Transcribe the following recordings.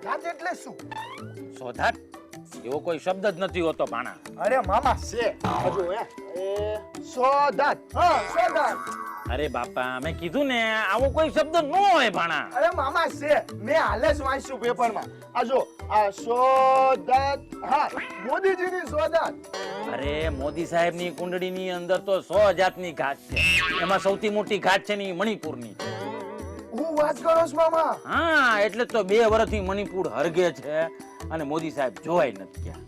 સોગાત એટલે શું? સોધાત એવો કોઈ શબ્દ જ નથી હોતો ભાણા. અરે મામા છે હજુ સોગાત. હા સોગાત. અરે બાપા મેં કીધું ને આવો કોઈ શબ્દ ન હોય ભાણા. અરે મામા છે, મેં હાલે જ વાંચ્યું પેપરમાં. આ જો આ સોગાત. હા મોદીજીની સોગાત. અરે મોદી સાહેબની કુંડળીની અંદર તો 100 જાતની ઘાટ છે. એમાં સૌથી મોટી ઘાટ છે ને ઈ મણિપુરની. હું વાત કરો છો મામા? હા એટલે તો 2 વર્ષથી મણિપુર હરગે છે અને મોદી સાહેબ જોવાય નથી ગયા.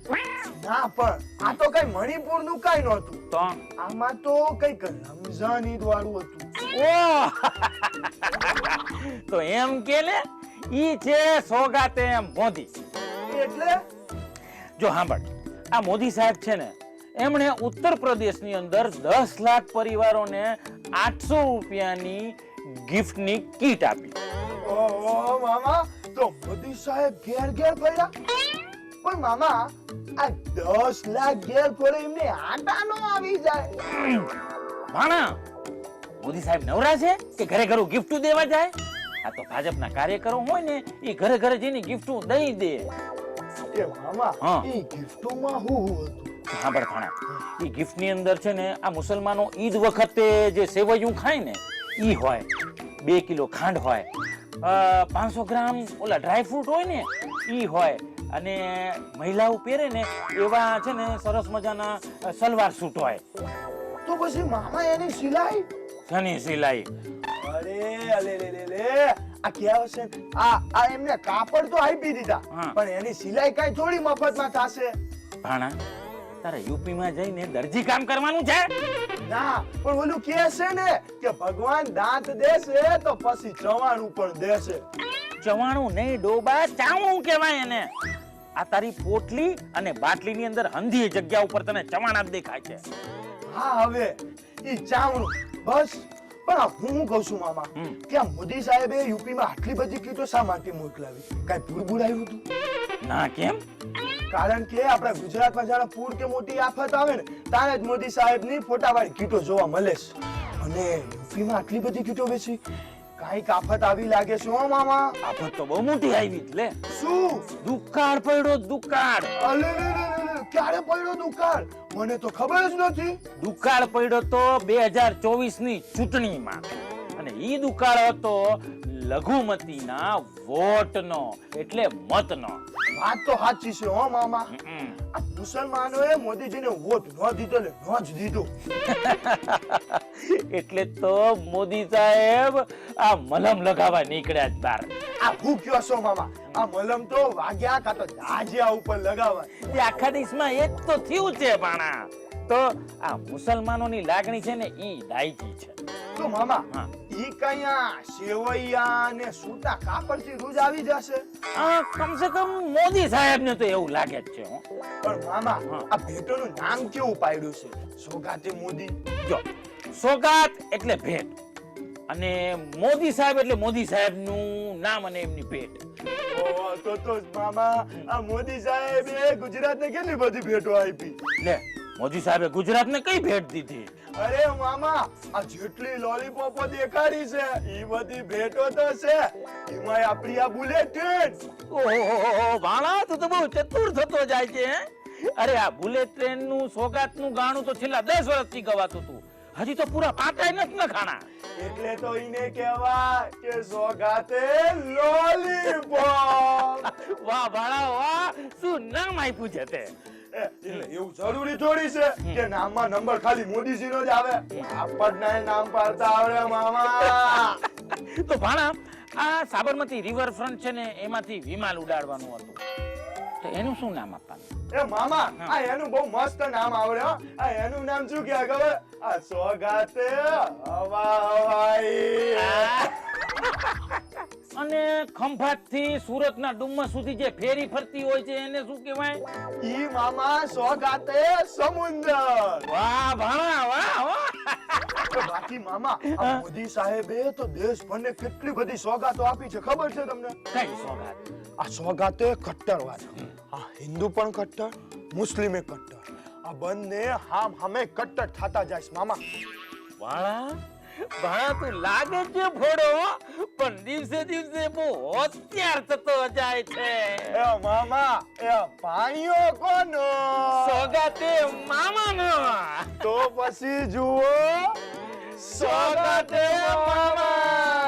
ના પણ આ તો કઈ મણિપુર નું કઈ નહોતું. તો આમાં તો કઈક રમઝાન ઈદ વાળું હતું. ઓહ! તો એમ કે લે ઈ છે સોગાતે મોદી. એટલે જો સાંભળ, આ મોદી સાહેબ છે ને એમણે ઉત્તર પ્રદેશની અંદર 10 લાખ પરિવારોને 800 રૂપિયાની ગિફ્ટની કીટ આપી. ઓહો મામા, તો મોદી સાહેબ ઘેર ઘેર ફર્યા? પણ મામા આ 10 લાખ ઘેર ફરે એમને આટા નો આવી જાય. ભાણા મોદી સાહેબ નવરા છે કે ઘરે ઘરે ગિફ્ટ દેવા જાય? આ તો ભાજપના કાર્યકરો હોય ને એ ઘરે ઘરે જઈને ગિફ્ટ દઈ દે. એ મામા હા. એ ગિફ્ટોમાં શું હતું? સાંભળ ભાણા, એ ગિફ્ટની અંદર છે ને આ મુસલમાનો ઈદ વખતે જે સેવૈયું ખાય ને ઈ હોય, 2 કિલો ખાંડ હોય, 500 ગ્રામ ઓલા ડ્રાય ફ્રૂટ હોય ને ઈ હોય, અને મહિલાઓ પહેરે ને એવા છે ને સરસ મજાના સલવાર સૂટ હોય. તો પછી મામા એની સિલાઈ? શની સિલાઈ? અરે અલે લે લે લે, આ કેવા છે આ એમને કાપડ તો આપી દીધા, હા. પણ એની સિલાઈ કઈ થોડી મફતમાં થશે? ભાણા તારે યુપીમાં જઈને દરજી કામ કરવાનું છે? ના પણ ઓલું કે છે ને કે ભગવાન દાંત દેશે તો પછી ચવાણું પણ દેશે. ચવાણું નહીં ડોબા, ચાવણું કહેવાય એને. આ તારી પોટલી અને બાટલીની અંદર હંધી જગ્યા ઉપર તને ચવાણા જ દેખાય છે. હા હવે ઈ ચાવણું બસ. પણ આ હું કહું છું મામા કે આ મોદી સાહેબે યુપીમાં આટલી બધી કીટો શા માટે મોકલાવી? કઈ પૂર આવ્યું હતું? ના કેમ? કારણ કે આપણા ગુજરાતમાં જ્યારે પૂર કે મોટી આફત આવે ને ત્યારે જ મોદી સાહેબની ફોટાવાળી કીટો જોવા મળે છે. અને યુપીમાં આટલી બધી કીટો વેચી કાંઈક આફત આવી લાગે છે હો મામા. આફત તો બહુ મોટી આવી જ લે. શું? દુકાળ પડ્યો, દુકાળ. અલે લે લે લે, ક્યારે પડ્યો દુકાળ? મને તો ખબર જ નથી. દુકાળ પડ્યો તો 2024 ની ચૂંટણીમાં, અને ઈ દુકાળ હતો લઘુમતીના વોટનો, એટલે મતનો. વાત તો સાચી છે હો મામા. આ મુસલમાનોએ મોદીજીને વોટ ન દીધો ને ન જ દીધો. એટલે તો મોદી સાહેબ આ મલમ લગાવવા નીકળ્યા જ બાર. આ હું કયો છો મામા? આ મલમ તો વાગ્યા કાં તો દાજિયા ઉપર લગાવાય. એ આખા દેશમાં એ જ તો થયું છે ભાણા. તો આ મુસલમાનોની લાગણી છે ને ઈ દાયકી છે. તો મામા હા. ઈ કયા સેવૈયા ને સૂતા કાપડથી રોજ આવી જશે? આ કમસે કમ મોદી સાહેબને તો એવું લાગે જ છે હો. પણ મામા હા. આ ભેટોનું નામ કેવું પાડ્યું છે? સોગાતે મોદી. જો સોગાત એટલે ભેટ, અને મોદી સાહેબ એટલે મોદી સાહેબનું નામ અને એમની ભેટ. ઓહ, તો મામા આ મોદી સાહેબે ગુજરાતને કેટલી બધી ભેટો આપી. લે મોદી સાહેબે ગુજરાતને કઈ ભેટ દીધી? અરે મામા આ જેટલી લોલીપોપો દેખાડી છે ઈ બધી ભેટો તો છે. એમાં આપણી આ બુલેટ ટ્રેન. ઓહો ભાણા તું તો બહુ ચતુર થતો જાય છે હે? અરે આ બુલેટ ટ્રેન નું સોગાત નું ગાણું તો છેલ્લા 10 વર્ષથી ગવાતું હતું, હજી તો પૂરા પાટાય નથી નખાણા. એટલે તો ઈને કહેવાય કે સોગાતે લોલીપોપ. વાહ ભાણા વાહ, શું નામ આપ્યું છે તે? એટલે એવું જરૂરી થોડી છે કે નામમાં નંબર ખાલી મોદીજીનો જ આવે. આપણને નામ પાડતા આવડે મામા. તો ભાણા આ સાબરમતી રિવરફ્રન્ટ છે ને એમાંથી વિમાન ઉડાડવાનું હતું, તો એનું શું નામ આપવાનું? એ મામા આ એનું બહુ મસ્ત નામ આવડે હો. આ એનું નામ શું કે ખબર? આ સોગાતે હવાઈ. અને ખંભાત થી સુરત ના ડુમ્મસ સુધી જે ફેરી ફરતી હોય છે એને શું કહેવાય? ઈ મામા સોગાતે સમુદ્ર. વાહ ભાણા વાહ વાહ. બાકી મામા આ મોદી સાહેબે તો દેશભરને કેટલી બધી સોગાતો આપી છે ખબર છે તમને? કઈ સોગાત? આ સોગાતે કટ્ટરવાદ. આ હિન્દુ પણ કટ્ટર, મુસ્લિમે કટ્ટર. આ બંને હામે કટ્ટર થતા જાય છે મામા. વાળા ભણા તું લાગે છે ભોળો, પણ દિવસે દિવસે બહુ હોશિયાર થતો જાય છે. એ મામા એ ભાણિયો કોનો? સોગાતે મામાનો. તો પછી જુઓ સોગાતે મામા.